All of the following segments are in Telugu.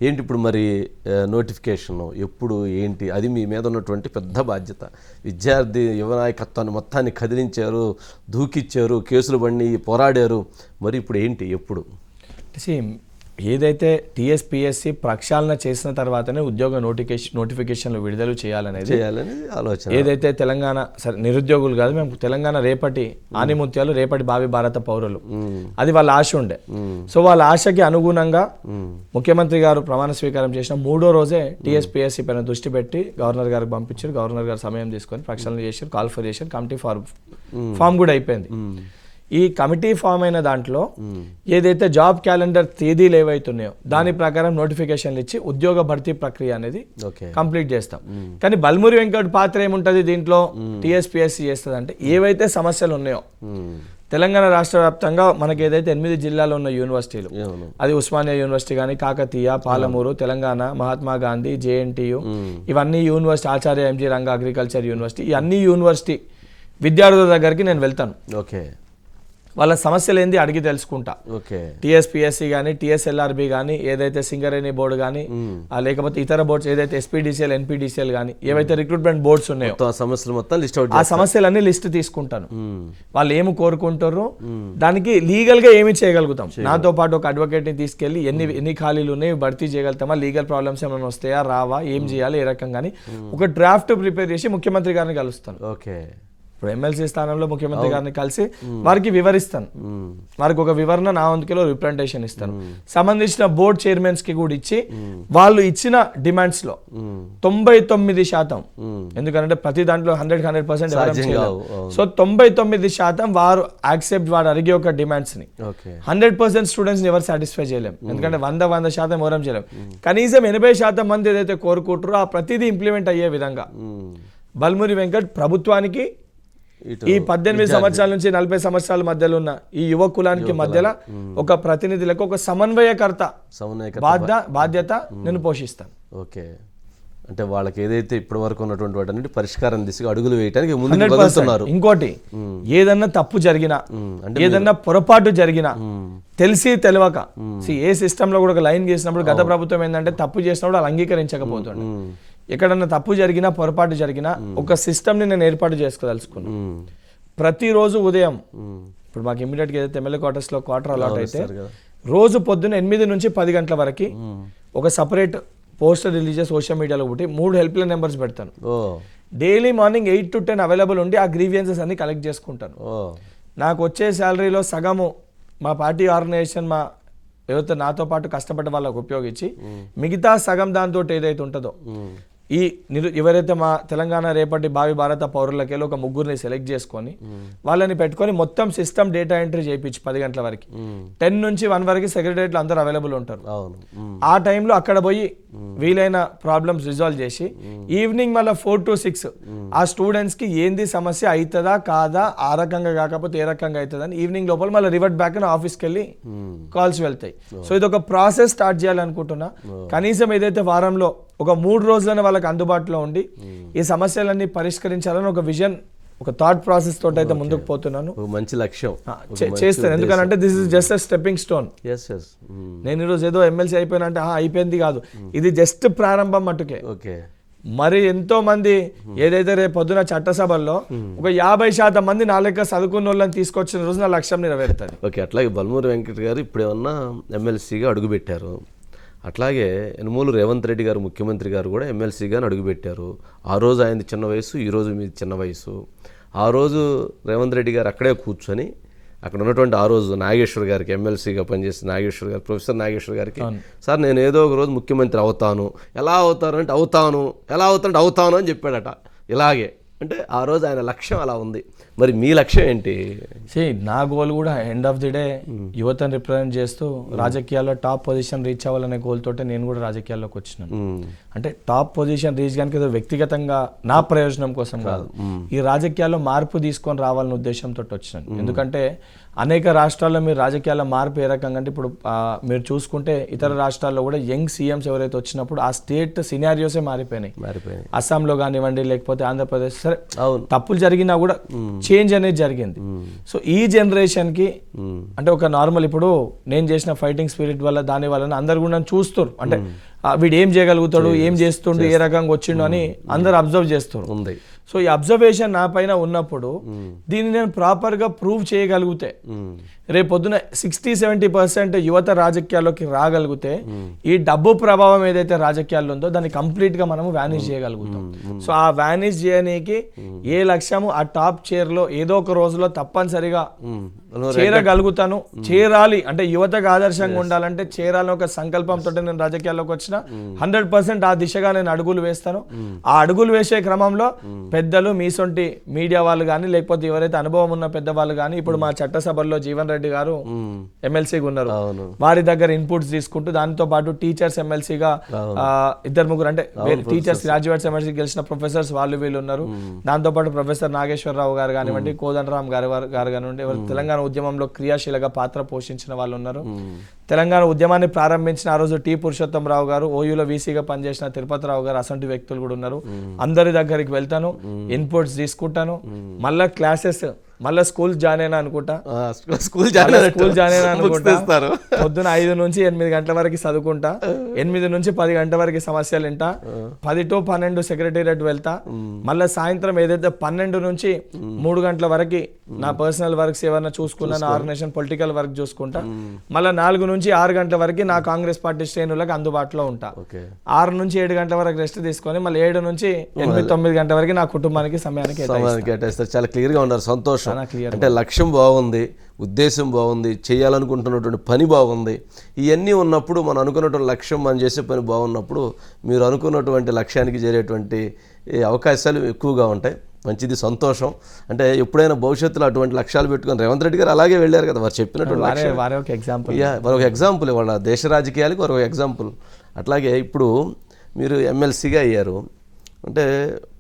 ఏంటి ఇప్పుడు మరి నోటిఫికేషన్ ఎప్పుడు ఏంటి, అది మీ మీద ఉన్నటువంటి పెద్ద బాధ్యత. విద్యార్థి యువ నాయకత్వాన్ని మొత్తాన్ని కదిలించారు, దూకిచ్చారు, కేసులు పడి పోరాడారు. మరి ఇప్పుడు ఏంటి, ఎప్పుడు? ఏదైతే టీఎస్పీఎస్సీ ప్రక్షాళన చేసిన తర్వాతనే ఉద్యోగ నోటిఫికేషన్లు విడుదల చేయాలనేది ఆలోచన. ఏదైతే తెలంగాణ సరే నిరుద్యోగులు కాదు, మేము తెలంగాణ రేపటి ఆనిముత్యాలు, రేపటి భావి భారత పౌరులు, అది వాళ్ళ ఆశ ఉండే. సో వాళ్ళ ఆశకి అనుగుణంగా ముఖ్యమంత్రి గారు ప్రమాణ స్వీకారం చేసిన 3వ రోజే టీఎస్పీఎస్సీ పైన దృష్టి పెట్టి గవర్నర్ గారికి పంపించారు. గవర్నర్ గారు సమయం తీసుకొని ప్రక్షాళన చేశారు, కాల్ ఫర్ చేశారు, కమిటీ ఫామ్ కూడా అయిపోయింది. ఈ కమిటీ ఫామ్ అయిన దాంట్లో ఏదైతే జాబ్ క్యాలెండర్ తేదీలు ఏవైతున్నాయో దాని ప్రకారం నోటిఫికేషన్లు ఇచ్చి ఉద్యోగ భర్తీ ప్రక్రియ అనేది కంప్లీట్ చేస్తాం. కానీ బల్మూరి వెంకట్ పాత్ర ఏముంటుంది దీంట్లో, టీఎస్పీఎస్సీ చేస్తుంది అంటే ఏవైతే సమస్యలు ఉన్నాయో తెలంగాణ రాష్ట్ర వ్యాప్తంగా మనకి ఏదైతే 8 జిల్లాలో ఉన్న యూనివర్సిటీలు, అది ఉస్మానియా యూనివర్సిటీ కానీ, కాకతీయ, పాలమూరు, తెలంగాణ, మహాత్మా గాంధీ, జేఎన్టీయు, ఇవన్నీ యూనివర్సిటీ, ఆచార్య ఎంజీ రంగా అగ్రికల్చర్ యూనివర్సిటీ, ఈ అన్ని యూనివర్సిటీ విద్యార్థుల దగ్గరికి నేను వెళ్తాను. వాళ్ళ సమస్యలు ఏంది అడిగి తెలుసుకుంటా. టీఎస్పీఎస్సీ కానీ, టీఎస్ఎల్ఆర్బి కానీ, ఏదైతే సింగరేణి బోర్డు కానీ, లేకపోతే ఇతర బోర్డ్స్ ఏదైతే ఎస్పీడీసీఎల్, ఎన్పీడీసీఎల్ కానీ, ఏవైతే రిక్రూట్మెంట్ బోర్డ్స్ ఉన్నాయో ఆ సమస్యలన్నీ లిస్ట్ తీసుకుంటాను. వాళ్ళు ఏమి కోరుకుంటారో దానికి లీగల్ గా ఏమి చేయగలుగుతాం, నాతో పాటు ఒక అడ్వకేట్ ని తీసుకెళ్లి ఎన్ని ఖాళీలు ఉన్నాయి, భర్తీ చేయగలుగుతామా, లీగల్ ప్రాబ్లమ్స్ ఏమైనా వస్తాయా, రావా, ఏం చేయాలి, ఏ రకంగా ఒక డ్రాఫ్ట్ ప్రిపేర్ చేసి ముఖ్యమంత్రి గారిని కలుస్తాను. ఇప్పుడు ఎమ్మెల్సీ స్థానంలో ముఖ్యమంత్రి గారిని కలిసి వారికి వివరిస్తాను, వారికి ఒక వివరణ నా వంతులో రిప్రజెంటేషన్ ఇస్తాను. సంబంధించిన బోర్డ్ చైర్మన్స్ కి కూడా ఇచ్చి వాళ్ళు ఇచ్చిన డిమాండ్స్ లో 99%, ఎందుకంటే ప్రతి దాంట్లో 100% సో 99% వారు యాక్సెప్ట్, వారు అడిగే ఒక డిమాండ్స్ ని 100% స్టూడెంట్స్ ని ఎవరు సాటిస్ఫై చేయలేం, ఎందుకంటే 100% ఎవరం చేయలేం. కనీసం 80% మంది ఏదైతే కోరుకుంటారో ఆ ప్రతిదీ ఇంప్లిమెంట్ అయ్యే విధంగా బల్మూరి వెంకట్ ప్రభుత్వానికి, ఈ 18 సంవత్సరాల నుంచి 40 సంవత్సరాల మధ్యలో ఉన్న ఈ యువ కులానికి మధ్యలో ఒక ప్రతినిధులకు ఒక సమన్వయకర్త బాధ్యత నేను పోషిస్తాను. అంటే వాళ్ళకి ఏదైతే ఇప్పటి వరకు ఉన్నటువంటి వాటి పరిష్కారం దిశగా అడుగులు వేయడానికి ముందు. ఇంకోటి, ఏదన్నా తప్పు జరిగినా, ఏదన్నా పొరపాటు జరిగినా తెలిసి తెలియక, ఏ సిస్టమ్ లో కూడా ఒక లైన్ చేసినప్పుడు గత ప్రభుత్వం ఏంటంటే తప్పు చేసినప్పుడు వాళ్ళు అంగీకరించకపోతుండే. ఎక్కడన్నా తప్పు జరిగినా, పొరపాటు జరిగినా ఒక సిస్టమ్ని నేను ఏర్పాటు చేసుకోదలుచుకున్నాను. ప్రతిరోజు ఉదయం, ఇప్పుడు మాకు ఇమీడియట్గా ఏదైతే ఎమ్మెల్యే క్వార్టర్స్లో క్వార్టర్ అలాట్ అయితే రోజు పొద్దున్న 8 నుంచి 10 గంటల వరకు ఒక సపరేట్ పోస్టర్ రిలీజ్ చేసి సోషల్ మీడియాలో ఒకటి 3 హెల్ప్ లైన్ నెంబర్స్ పెడతాను. డైలీ మార్నింగ్ 8 to 10 అవైలబుల్ ఉండి ఆ గ్రీవియన్సెస్ అన్ని కలెక్ట్ చేసుకుంటాను. నాకు వచ్చే శాలరీలో సగము మా పార్టీ ఆర్గనైజేషన్, మా ఎవరితో నాతో పాటు కష్టపడ్డ వాళ్ళకు ఉపయోగించి, మిగతా సగం దాంతో ఏదైతే ఉంటుందో ఎవరైతే మా తెలంగాణ రేపటి భావి భారత పౌరులకి ఒక 3 సెలెక్ట్ చేసుకొని వాళ్ళని పెట్టుకొని మొత్తం సిస్టమ్ డేటా ఎంట్రీ చేయించి 10 గంటల వరకు 10 నుంచి 1 వరకు సెక్రటరియట్లు అందరూ అవైలబుల్ ఉంటారు. ఆ టైంలో అక్కడ పోయి వీలైన ప్రాబ్లమ్స్ రిజాల్వ్ చేసి ఈవినింగ్ మళ్ళీ 4 to 6 ఆ స్టూడెంట్స్ కి ఏంది సమస్య అవుతుందా కాదా, ఆ రకంగా కాకపోతే ఏ రకంగా అవుతుందని ఈవినింగ్ లోపల మళ్ళీ రివర్ట్ బ్యాక్ అని ఆఫీస్కి వెళ్ళి కాల్స్ వెళ్తాయి. సో ఇది ఒక ప్రాసెస్ స్టార్ట్ చేయాలనుకుంటున్నా. కనీసం ఏదైతే వారంలో ఒక 3 రోజులనే వాళ్ళకి అందుబాటులో ఉండి ఈ సమస్యలన్నీ పరిష్కరించాలని ఒక విజన్, ఒక థాట్ ప్రాసెస్ తోటి అయితే ముందుకు పోతున్నాను. మంచి లక్ష్యం చేస్తాను, ఎందుకంటే this is just a stepping stone. నేను ఈరోజు ఏదో ఎమ్మెల్సీ అయిపోయినా అంటే అయిపోయింది కాదు, ఇది జస్ట్ ప్రారంభం మట్టుకే. మరి ఎంతో మంది ఏదైతే రేపు పొద్దున చట్టసభల్లో ఒక 50% మంది నా లెక్క చదువుకున్న వాళ్ళని తీసుకొచ్చిన రోజు నా లక్ష్యం నెరవేరుతుంది. అట్లాగే బల్మూరి వెంకట్ గారు ఇప్పుడేమన్నా ఎమ్మెల్సీగా అడుగుపెట్టారు, అట్లాగే యనుమూలు రేవంత్ రెడ్డి గారు ముఖ్యమంత్రి గారు కూడా ఎమ్మెల్సీగాని అడుగుపెట్టారు. ఆ రోజు ఆయనది చిన్న వయసు, ఈరోజు మీది చిన్న వయసు. ఆ రోజు రేవంత్ రెడ్డి గారు అక్కడే కూర్చొని అక్కడ ఉన్నటువంటి ఆ రోజు నాగేశ్వర్ గారికి, ఎమ్మెల్సీగా పనిచేసిన నాగేశ్వర్ గారు, ప్రొఫెసర్ నాగేశ్వర్ గారికి, సార్ నేను ఏదో ఒక రోజు ముఖ్యమంత్రి అవుతాను, ఎలా అవుతారు అంటే అవుతాను, ఎలా అవుతానంటే అవుతాను అని చెప్పాడట. ఇలాగే అంటే ఆ రోజు ఆయన లక్ష్యం అలా ఉంది. మరి మీ లక్ష్యం ఏంటి? నా గోల్ కూడా ఎండ్ ఆఫ్ ది డే యువతను రిప్రజెంట్ చేస్తూ రాజకీయాల్లో టాప్ పొజిషన్ రీచ్ అవ్వాలనే గోల్ తోటే నేను కూడా రాజకీయాల్లోకి వచ్చినాను. అంటే టాప్ పొజిషన్ రీచ్ కనుక ఏదో వ్యక్తిగతంగా నా ప్రయోజనం కోసం కాదు, ఈ రాజకీయాల్లో మార్పు తీసుకొని రావాలనే ఉద్దేశంతో వచ్చినాను. ఎందుకంటే అనేక రాష్ట్రాల్లో మీరు రాజకీయాల్లో మార్పు ఏ రకంగా అంటే ఇప్పుడు మీరు చూసుకుంటే ఇతర రాష్ట్రాల్లో కూడా యంగ్ సీఎంస్ ఎవరైతే వచ్చినప్పుడు ఆ స్టేట్ సినారియోసే మారిపోయినాయి. అస్సాంలో కానివ్వండి, లేకపోతే ఆంధ్రప్రదేశ్, సరే తప్పులు జరిగినా కూడా చేంజ్ అనేది జరిగింది. సో ఈ జనరేషన్కి అంటే ఒక నార్మల్ ఇప్పుడు నేను చేసిన ఫైటింగ్ స్పిరిట్ వల్ల దాని వల్ల అందరు కూడా నన్ను చూస్తారు, అంటే వీడు ఏం చేయగలుగుతాడు, ఏం చేస్తుండు, ఏ రకంగా వచ్చిండు అని అందరు అబ్జర్వ్ చేస్తారు. సో ఈ అబ్జర్వేషన్ నా పైన ఉన్నప్పుడు దీన్ని నేను ప్రాపర్గా ప్రూవ్ చేయగలిగితే రేపు పొద్దున 60-70% యువత రాజకీయాల్లోకి రాగలిగితే ఈ డబ్బు ప్రభావం ఏదైతే రాజకీయాల్లో ఉందో దాన్ని కంప్లీట్గా మనము వ్యానిష్ చేయగలుగుతాం. సో ఆ వ్యానిష్ చేయడానికి ఏ లక్ష్యము ఆ టాప్ చైర్లో ఏదో ఒక రోజులో తప్పనిసరిగా చేరగలుగుతాను. చేరాలి అంటే యువతకు ఆదర్శంగా ఉండాలంటే చేరాలని ఒక సంకల్పంతో నేను రాజకీయాల్లోకి వచ్చిన 100% ఆ దిశగా నేను అడుగులు వేస్తాను. ఆ అడుగులు వేసే క్రమంలో పెద్దలు మీసొంటి మీడియా వాళ్ళు కానీ లేకపోతే ఎవరైతే అనుభవం ఉన్న పెద్దవాళ్ళు కానీ ఇప్పుడు మా చట్టసభల్లో జీవన్ రెడ్డి గారు ఎమ్మెల్సీగా ఉన్నారు, వారి దగ్గర ఇన్పుట్స్ తీసుకుంటూ దానితో పాటు టీచర్స్ ఎమ్మెల్సీగా 2-3 అంటే టీచర్స్ గ్రాడ్యుయేట్స్ ఎమ్మెల్సీ గెలిచిన ప్రొఫెసర్స్ వాళ్ళు వీళ్ళు ఉన్నారు. దాంతో పాటు ప్రొఫెసర్ నాగేశ్వరరావు గారు కానివ్వండి, కోదండరామ్ గారు కానివ్వండి, ఎవరు తెలంగాణ ఉద్యమంలో క్రియాశీలక పాత్ర పోషించిన వాళ్ళు ఉన్నారు. తెలంగాణ ఉద్యమాన్ని ప్రారంభించిన ఆ రోజు టి పురుషోత్తం రావు గారు, ఓయూలో వీసీగా పనిచేసిన తిరుపతి రావు గారు, అసంటి వ్యక్తులు కూడా ఉన్నారు. అందరి దగ్గరికి వెళ్తాను, ఇన్పుట్స్ తీసుకుంటాను, మళ్ళా క్లాసెస్ మళ్ళీ స్కూల్ జాయిన్ అయినా అనుకుంటా, స్కూల్ జాయిన్ అయినా అనుకుంటా. పొద్దున 5 నుంచి 8 గంటల వరకు చదువుకుంటా, 8 నుంచి 10 గంటల వరకు సమస్యలు వింటా, 10 to 12 సెక్రటేరియట్ వెళ్తా, మళ్ళీ సాయంత్రం ఏదైతే 12 నుంచి 3 గంటల వరకు నా పర్సనల్ వర్క్స్ ఏమన్నా చూసుకున్నా, నా ఆర్గనైజేషన్ పొలిటికల్ వర్క్ చూసుకుంటా, మళ్ళీ 4 నుంచి 6 గంటల వరకు నా కాంగ్రెస్ పార్టీ శ్రేణులకు అందుబాటులో ఉంటా, 6 నుంచి 7 గంటల వరకు రెస్ట్ తీసుకొని మళ్ళీ 7 నుంచి 8-9 గంటల వరకు నా కుటుంబానికి సమయానికి కేటాయిస్తారు. చాలా క్లియర్గా ఉన్నారు, సంతోషం. అంటే లక్ష్యం బాగుంది, ఉద్దేశం బాగుంది, చేయాలనుకుంటున్నటువంటి పని బాగుంది. ఇవన్నీ ఉన్నప్పుడు మనం అనుకున్నటువంటి లక్ష్యం, మనం చేసే పని బాగున్నప్పుడు మీరు అనుకున్నటువంటి లక్ష్యానికి చేరేటువంటి అవకాశాలు ఎక్కువగా ఉంటాయి. మంచిది, సంతోషం. అంటే ఎప్పుడైనా భవిష్యత్తులో అటువంటి లక్ష్యాలు పెట్టుకొని రేవంత్ రెడ్డి గారు అలాగే వెళ్ళారు కదా, వారు చెప్పినటువంటి ఒక ఎగ్జాంపుల్ వాళ్ళ దేశ రాజకీయాలకు ఒక ఎగ్జాంపుల్. అట్లాగే ఇప్పుడు మీరు ఎమ్మెల్సీగా అయ్యారు అంటే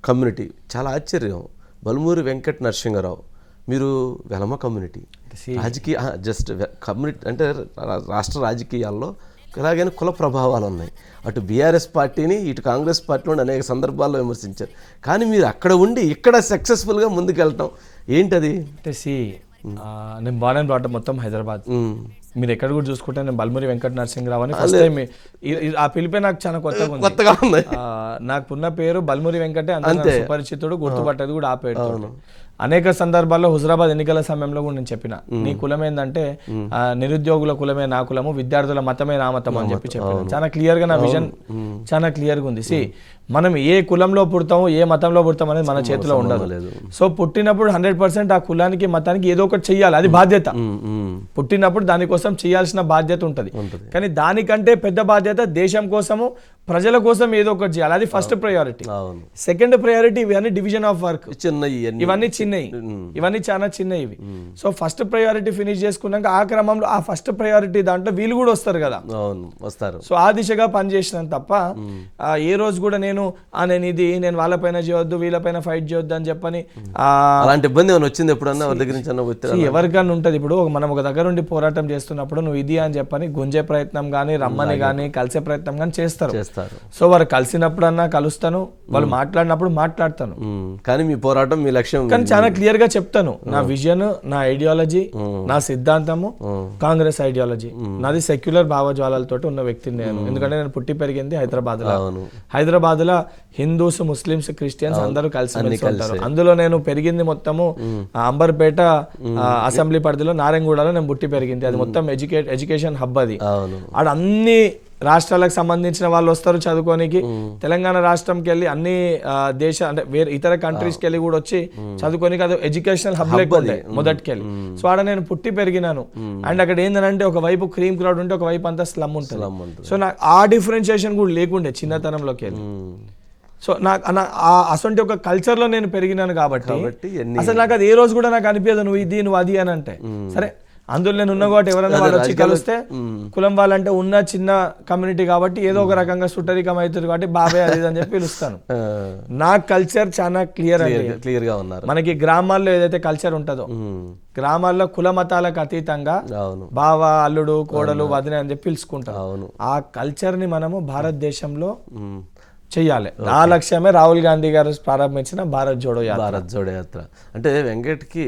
కమ్యూనిటీ చాలా ఆశ్చర్యం. బల్మూరి వెంకట నరసింహారావు, మీరు వెలమ కమ్యూనిటీ రాజకీయ జస్ట్ కమ్యూనిటీ అంటే రాష్ట్ర రాజకీయాల్లో ఇలాగైనా కుల ప్రభావాలు ఉన్నాయి. అటు బీఆర్ఎస్ పార్టీని ఇటు కాంగ్రెస్ పార్టీని అనేక సందర్భాల్లో విమర్శించారు. కానీ మీరు అక్కడ ఉండి ఇక్కడ సక్సెస్ఫుల్గా ముందుకెళ్ళటం ఏంటది? అంటే నేను బాగా బ్రాట్ మొత్తం హైదరాబాద్, మీరు ఎక్కడ కూడా చూసుకుంటే నేను బల్మూరి వెంకట నరసింహరావు అని ఫస్ట్ టైం ఆ పిలిపే నాకు చాలా కొత్తగా ఉంది. నాకున్న పేరు బల్మూరి వెంకటే, అంతే సుపరిచితుడు, గుర్తుపట్టేది కూడా ఆ పేరు. అనేక సందర్భాల్లో హుజరాబాద్ ఎన్నికల సమయంలో కూడా నేను చెప్పిన, నీ కులం ఏంటంటే నిరుద్యోగుల కులమే నా కులము, విద్యార్థుల మతమే నా మతం అని చెప్పిన. చాలా క్లియర్ గా నా విజన్ చాలా క్లియర్ గా ఉంది. మనం ఏ కులంలో పుడతాము, ఏ మతంలో పుడతాం అనేది మన చేతిలో ఉండదు. సో పుట్టినప్పుడు 100% ఆ కులానికి మతానికి ఏదో ఒకటి చెయ్యాలి, అది బాధ్యత. పుట్టినప్పుడు దానికోసం చేయాల్సిన బాధ్యత ఉంటుంది. కానీ దానికంటే పెద్ద బాధ్యత దేశం కోసము, ప్రజల కోసం ఏదో ఒకటి చేయాలి, అది ఫస్ట్ ప్రయారిటీ. సెకండ్ ప్రయారిటీ ఇవన్నీ డివిజన్ ఆఫ్ వర్క్, ఇవన్నీ చిన్నవి, ఇవన్నీ చాలా చిన్నవి. సో ఫస్ట్ ప్రయారిటీ ఫినిష్ చేసుకున్నాక ఆ క్రమంలో ఆ ఫస్ట్ ప్రయారిటీ దాంట్లో వీళ్ళు కూడా వస్తారు కదా, వస్తారు. సో ఆ దిశగా పనిచేసినాను తప్ప ఏ రోజు కూడా నేను నేను వాళ్ళపైన చేయొద్దు, వీళ్ళపైన ఫైట్ చేయొద్దు అని చెప్పని అలాంటి ఇబ్బంది ఏమైనా వచ్చింది ఎప్పుడన్నా దగ్గర నుంచి? ఎవరికన్నా ఉంటుంది. ఇప్పుడు మనం ఒక దగ్గర ఉండి పోరాటం చేస్తున్నప్పుడు నువ్వు ఇది అని చెప్పని గుంజే ప్రయత్నం కానీ, రమ్మని కానీ, కలిసే ప్రయత్నం కానీ చేస్తారు. సో వారు కలిసినప్పుడన్నా కలుస్తాను, వాళ్ళు మాట్లాడినప్పుడు మాట్లాడతాను. కానీ మీ పోరాటం, మీ లక్ష్యం కానీ చాలా క్లియర్ గా చెప్తాను. నా విజన్, నా ఐడియాలజీ, నా సిద్ధాంతము కాంగ్రెస్ ఐడియాలజీ. నాది సెక్యులర్ భావజ్వాలతో ఉన్న వ్యక్తిని నేను. ఎందుకంటే నేను పుట్టి పెరిగింది హైదరాబాద్ లో. హైదరాబాద్ లో హిందూస్, ముస్లిమ్స్, క్రిస్టియన్స్ అందరూ కలిసి ఉంటారు. అందులో నేను పెరిగింది మొత్తము అంబర్పేట అసెంబ్లీ పరిధిలో నారాయణగూడలో నేను పుట్టి పెరిగింది. అది మొత్తం ఎడ్యుకేషన్ హబ్. అది ఆడ అన్ని రాష్ట్రాలకు సంబంధించిన వాళ్ళు వస్తారు చదువుకోనికి. తెలంగాణ రాష్ట్రంకి వెళ్ళి అన్ని దేశ అంటే వేరే ఇతర కంట్రీస్కి వెళ్ళి కూడా వచ్చి చదువుకోనికి అది ఎడ్యుకేషనల్ హబ్ లేకుండే మొదటికెళ్ళి. సో ఆడ నేను పుట్టి పెరిగినాను. అండ్ అక్కడ ఏంటంటే ఒకవైపు క్రీమ్ క్రౌడ్ ఉంటే ఒకవైపు అంతా స్లమ్ ఉంటుంది. సో నాకు ఆ డిఫరెన్షియేషన్ కూడా లేకుండే చిన్నతనంలోకి వెళ్ళి. సో నాకు అసొంటి ఒక కల్చర్లో నేను పెరిగినాను కాబట్టి అసలు నాకు అది ఏ రోజు కూడా నాకు అనిపించదు నువ్వు ఇది నువ్వు అది అని అంటే. సరే అందులో నేను ఉన్న కాబట్టి ఎవరైనా వాళ్ళు వచ్చి కలిస్తే కులం వాళ్ళంటే ఉన్న చిన్న కమ్యూనిటీ కాబట్టి ఏదో ఒక రకంగా సుట్టరికం అవుతుంది కాబట్టి బాబాయ్ అది అని చెప్పి పిలుస్తాను. నా కల్చర్ చాలా క్లియర్ గా ఉన్నారు. మనకి గ్రామాల్లో ఏదైతే కల్చర్ ఉంటుందో, గ్రామాల్లో కుల మతాలకు అతీతంగా బావ, అల్లుడు, కోడలు, వదిన అని చెప్పి పిలుచుకుంటాం. ఆ కల్చర్ ని మనము భారతదేశంలో చెయ్యాలి. ఆ లక్ష్యమే రాహుల్ గాంధీ గారు ప్రారంభించిన భారత్ జోడో యాత్ర. భారత్ జోడో యాత్ర అంటే వెంకట్కి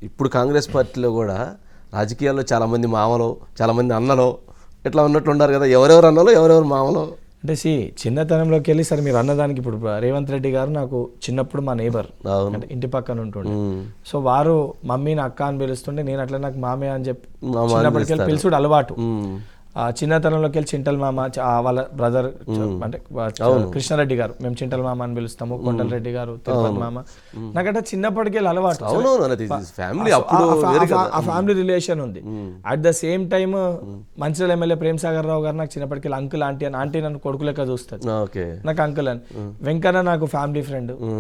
ఇప్పుడు కాంగ్రెస్ పార్టీలో కూడా రాజకీయాల్లో చాలామంది మామలు, చాలామంది అన్నలు ఇట్లా ఉన్నట్లు ఉన్నారు కదా. ఎవరెవరు అన్నలు, ఎవరెవరు మామలు? అంటే చిన్నతనంలోకి వెళ్ళి సరే మీరు అన్నదానికి ఇప్పుడు రేవంత్ రెడ్డి గారు నాకు చిన్నప్పుడు మా నేబర్, అంటే ఇంటి పక్కన ఉంటుండే. సో వారు మమ్మీని అక్క అని పిలుస్తుంటే నేను అట్లా నాకు మామే అని చెప్పి చిన్నప్పటికెళ్ళి పిలుచుడు అలవాటు. చిన్నతనంలోకి వెళ్ళి చింటల్ మామ, వాళ్ళ బ్రదర్ అంటే కృష్ణారెడ్డి గారు, మేము చింటల్ మామ అని పిలుస్తాము, కొండల రెడ్డి గారు తిరుపతి మామ. నాకంటే చిన్నప్పటికెళ్ళి అలవాటు, ఆ ఫ్యామిలీ రిలేషన్ ఉంది. At the same time Mancherial MLA Prem Sagar Rao garu నాకు చిన్నప్పటికెళ్ళి అంకుల్ ఆంటీ అని, ఆంటీ నన్ను కొడుకు లెక్క చూస్తారు, నాకు అంకుల్ అని. వెంకన్న నాకు ఫ్యామిలీ ఫ్రెండ్,